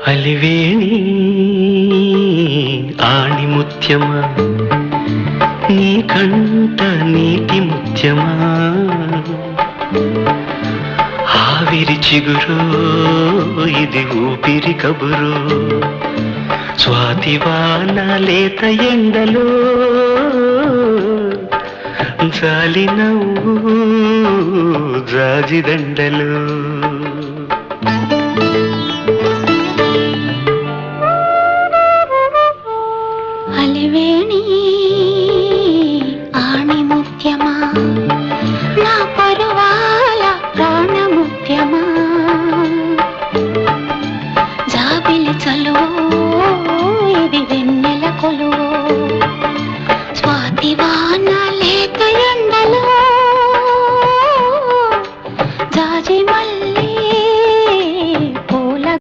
అలివేణి ఆణిముత్యమా నీ కంట నీటి ముత్యమా ఆవిరి చిగురు ఇది ఊపిరి కబురు స్వాతివాన లేత ఎండలో జాలి నవ్వు జాజిదండలు అలివేణి ఆణిముత్యమా నా పరువాల ప్రాణముత్యమా జాబిలి చలు